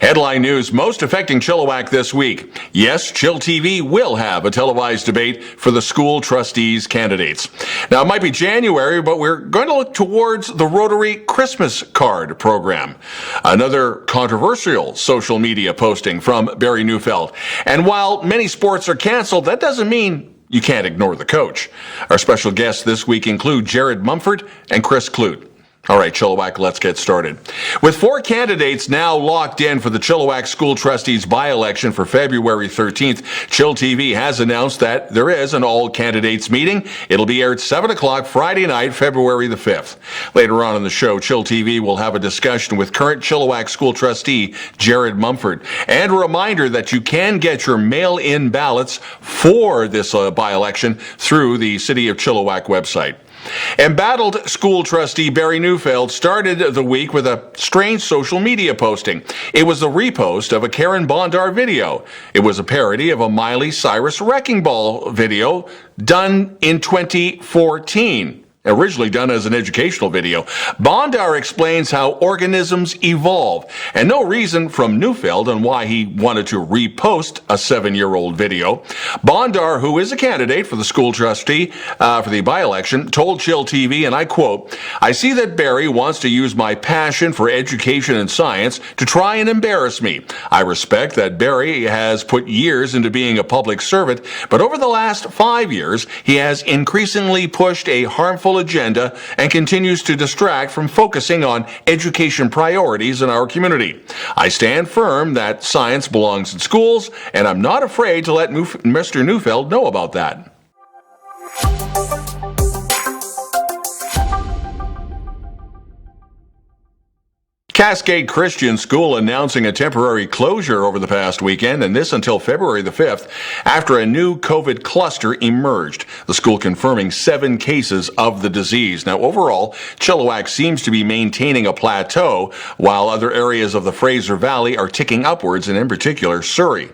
Headline news most affecting Chilliwack this week. Yes, chillTV will have a televised debate for the school trustees candidates. Now, it might be January, but we're going to look towards the Rotary Christmas Card Program. Another controversial social media posting from Barry Neufeld. And while many sports are canceled, that doesn't mean you can't ignore the coach. Our special guests this week include Jared Mumford and Chris Clute. All right, Chilliwack, let's get started. With 4 candidates now locked in for the Chilliwack School Trustees by-election for February 13th, chillTV has announced that there is an all-candidates meeting. It'll be aired 7 o'clock Friday night, February the 5th. Later on in the show, chillTV will have a discussion with current Chilliwack School Trustee Jared Mumford. And a reminder that you can get your mail-in ballots for this by-election through the City of Chilliwack website. Embattled school trustee Barry Neufeld started the week with a strange social media posting. It was the repost of a Karen Bondar video. It was a parody of a Miley Cyrus Wrecking Ball video done in 2014. Originally done as an educational video. Bondar explains how organisms evolve, and no reason from Neufeld on why he wanted to repost a 7-year-old video. Bondar, who is a candidate for the school trustee for the by-election, told chillTV, and I quote, "I see that Barry wants to use my passion for education and science to try and embarrass me. I respect that Barry has put years into being a public servant, but over the last 5 years, he has increasingly pushed a harmful agenda and continues to distract from focusing on education priorities in our community. I stand firm that science belongs in schools, and I'm not afraid to let Mr. Neufeld know about that." Cascade Christian School announcing a temporary closure over the past weekend, and this until February the 5th, after a new COVID cluster emerged. The school confirming 7 cases of the disease. Now, overall, Chilliwack seems to be maintaining a plateau, while other areas of the Fraser Valley are ticking upwards, and in particular, Surrey.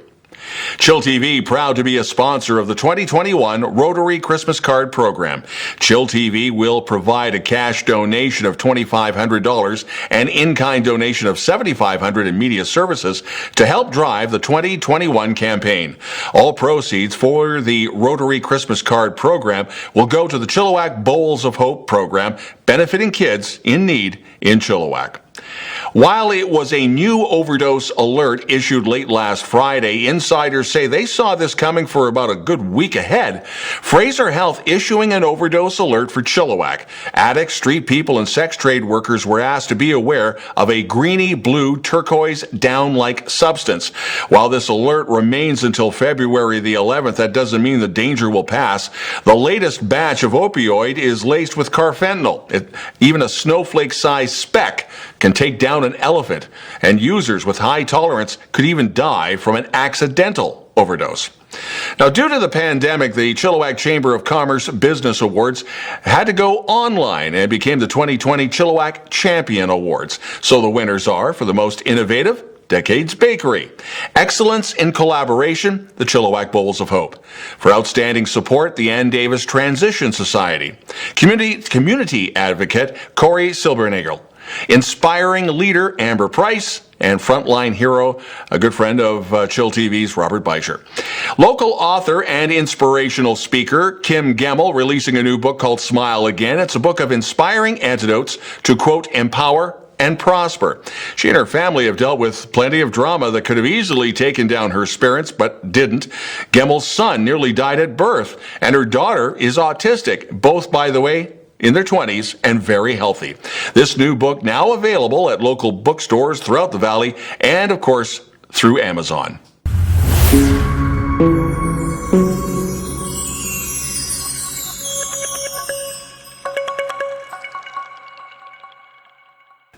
chillTV proud to be a sponsor of the 2021 Rotary Christmas Card Program. chillTV will provide a cash donation of $2,500 and in-kind donation of $7,500 in media services to help drive the 2021 campaign. All proceeds for the Rotary Christmas Card Program will go to the Chilliwack Bowls of Hope program, benefiting kids in need in Chilliwack. While it was a new overdose alert issued late last Friday, insiders say they saw this coming for about a good week ahead. Fraser Health issuing an overdose alert for Chilliwack. Addicts, street people, and sex trade workers were asked to be aware of a greeny blue turquoise down-like substance. While this alert remains until February the 11th, that doesn't mean the danger will pass. The latest batch of opioid is laced with carfentanil. Even a snowflake-sized speck can take down an elephant, and users with high tolerance could even die from an accidental overdose. Now, due to the pandemic, the Chilliwack Chamber of Commerce Business Awards had to go online and became the 2020 Chilliwack Champion Awards. So the winners are, for the most innovative, Decades Bakery. Excellence in Collaboration, the Chilliwack Bowls of Hope. For outstanding support, the Ann Davis Transition Society. Community Advocate, Corey Silbernagel. Inspiring Leader, Amber Price. And frontline hero, a good friend of chillTV's Robert Beischer. Local author and inspirational speaker Kim Gemmel releasing a new book called Smile Again. It's a book of inspiring antidotes to, quote, empower and prosper. She and her family have dealt with plenty of drama that could have easily taken down her spirits, but didn't. Gemmel's son nearly died at birth, and her daughter is autistic, both, by the way, in their 20s and very healthy. This new book now available at local bookstores throughout the valley and, of course, through Amazon.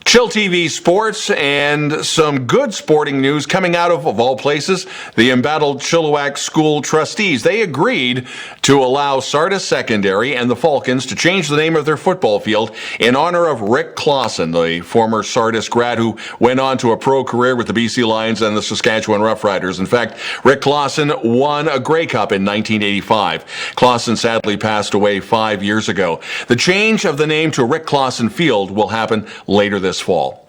chillTV Sports and some good sporting news coming out of all places, the embattled Chilliwack School Trustees. They agreed to allow Sardis Secondary and the Falcons to change the name of their football field in honor of Rick Clausen, the former Sardis grad who went on to a pro career with the BC Lions and the Saskatchewan Roughriders. In fact, Rick Clausen won a Grey Cup in 1985. Clausen sadly passed away 5 years ago. The change of the name to Rick Clausen Field will happen later this this fall.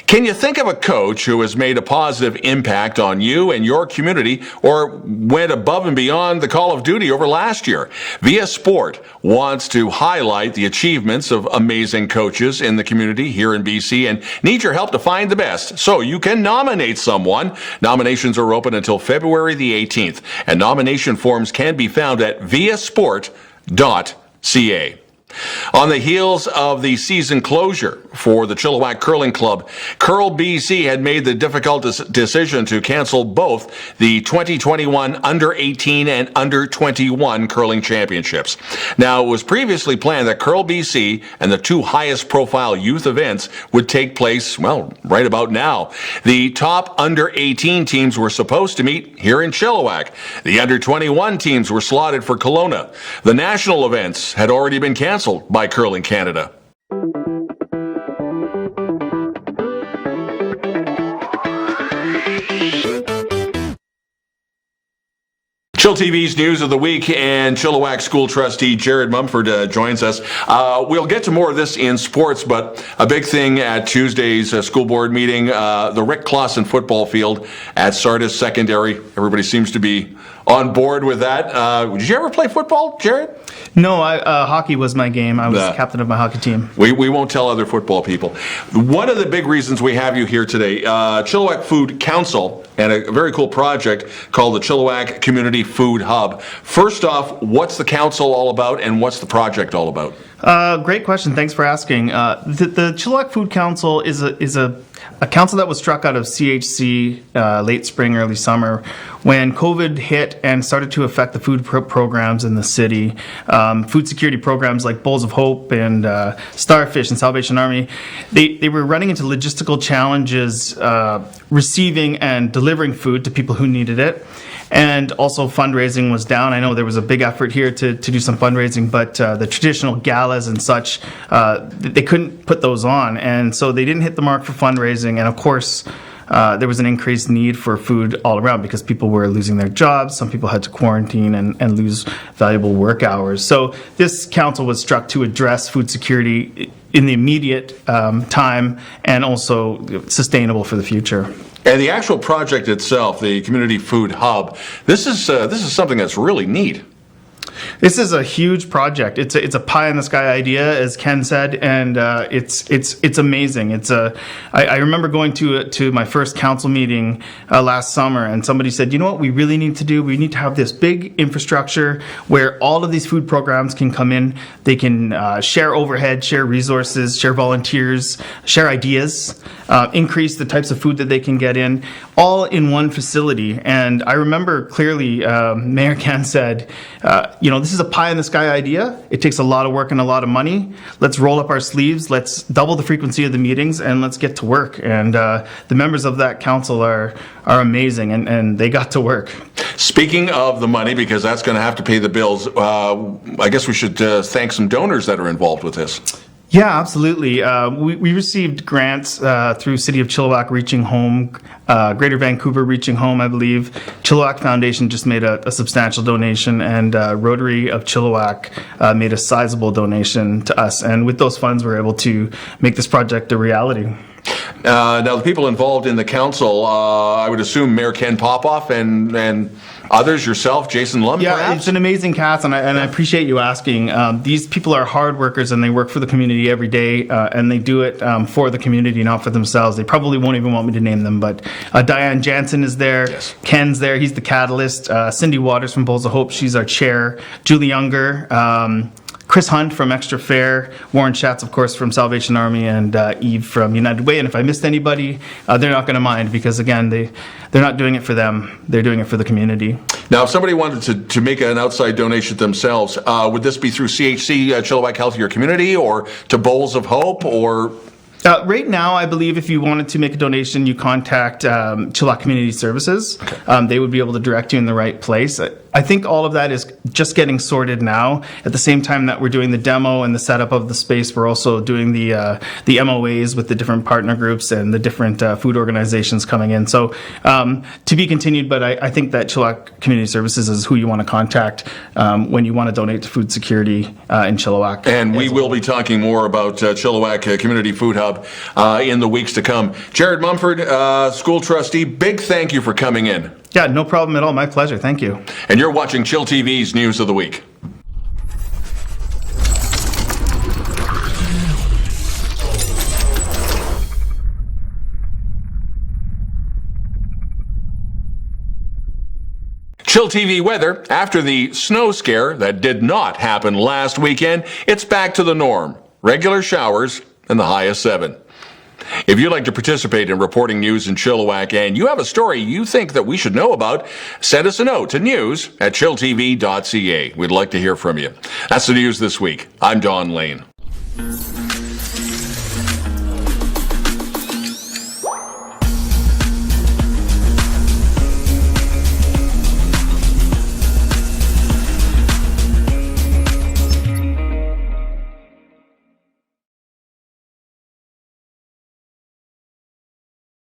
Can you think of a coach who has made a positive impact on you and your community or went above and beyond the call of duty over last year? Via Sport wants to highlight the achievements of amazing coaches in the community here in BC and need your help to find the best. So you can nominate someone. Nominations are open until February the 18th, and nomination forms can be found at viasport.ca. On the heels of the season closure for the Chilliwack Curling Club, Curl BC had made the difficult decision to cancel both the 2021 Under-18 and Under-21 Curling Championships. Now, it was previously planned that Curl BC and the two highest profile youth events would take place, well, right about now. The top Under-18 teams were supposed to meet here in Chilliwack. The Under-21 teams were slotted for Kelowna. The national events had already been canceled by Curling Canada. chillTV's News of the Week and Chilliwack School Trustee Jared Mumford joins us. We'll get to more of this in sports, but a big thing at Tuesday's school board meeting, the Rick Clausen football field at Sardis Secondary. Everybody seems to be on board with that. Did you ever play football, Jared? No, hockey was my game. I was captain of my hockey team. We won't tell other football people. One of the big reasons we have you here today, Chilliwack Food Council and a very cool project called the Chilliwack Community Food Hub. First off, what's the council all about and what's the project all about? Great question. Thanks for asking. The Chilliwack Food Council is a council that was struck out of CHC late spring, early summer, when COVID hit and started to affect the food programs in the city. Food security programs like Bowls of Hope and Starfish and Salvation Army, they were running into logistical challenges receiving and delivering food to people who needed it. And also fundraising was down. I know there was a big effort here to do some fundraising, but the traditional galas and such, they couldn't put those on. And so they didn't hit the mark for fundraising. And of course, there was an increased need for food all around because people were losing their jobs. Some people had to quarantine and lose valuable work hours. So this council was struck to address food security in the immediate time and also sustainable for the future. And the actual project itself, the Community Food Hub, this is something that's really neat. This is a huge project. It's a pie in the sky idea, as Ken said, and it's amazing. I remember going to my first council meeting last summer, and somebody said, you know what we really need to do? We need to have this big infrastructure where all of these food programs can come in. They can share overhead, share resources, share volunteers, share ideas, increase the types of food that they can get in, all in one facility. And I remember clearly Mayor Ken said, this is a pie in the sky idea. It takes a lot of work and a lot of money. Let's roll up our sleeves. Let's double the frequency of the meetings and let's get to work. And the members of that council are amazing, and they got to work. Speaking of the money, because that's going to have to pay the bills, I guess we should thank some donors that are involved with this. Yeah, absolutely. We received grants through City of Chilliwack Reaching Home, Greater Vancouver Reaching Home, I believe. Chilliwack Foundation just made a substantial donation, and Rotary of Chilliwack made a sizable donation to us. And with those funds, we're able to make this project a reality. Now, the people involved in the council, I would assume Mayor Ken Popoff and others, yourself, Jason Lund, yeah, perhaps? It's an amazing cast, and I appreciate you asking. These people are hard workers, and they work for the community every day, and they do it for the community, not for themselves. They probably won't even want me to name them, but Diane Jansen is there. Yes. Ken's there. He's the catalyst. Cindy Waters from Bowls of Hope. She's our chair. Julie Younger. Chris Hunt from Extra Fair, Warren Schatz, of course, from Salvation Army, and Eve from United Way. And if I missed anybody, they're not going to mind because, again, they're not doing it for them. They're doing it for the community. Now, if somebody wanted to make an outside donation themselves, would this be through CHC, Chilliwack Healthier Community, or to Bowls of Hope, or... Right now, I believe if you wanted to make a donation, you contact Chilliwack Community Services. They would be able to direct you in the right place. I think all of that is just getting sorted now. At the same time that we're doing the demo and the setup of the space, we're also doing the MOAs with the different partner groups and the different food organizations coming in. So to be continued, but I think that Chilliwack Community Services is who you want to contact when you want to donate to food security in Chilliwack. And we will be talking more about Chilliwack Community Food Hub in the weeks to come. Jared Mumford, school trustee, big thank you for coming in. Yeah, no problem at all. My pleasure. Thank you. And you're watching chillTV's News of the Week. chillTV weather. After the snow scare that did not happen last weekend, it's back to the norm. Regular showers and the high of 7. If you'd like to participate in reporting news in Chilliwack and you have a story you think that we should know about, send us a note to news@chilltv.ca. We'd like to hear from you. That's the news this week. I'm Don Lehn.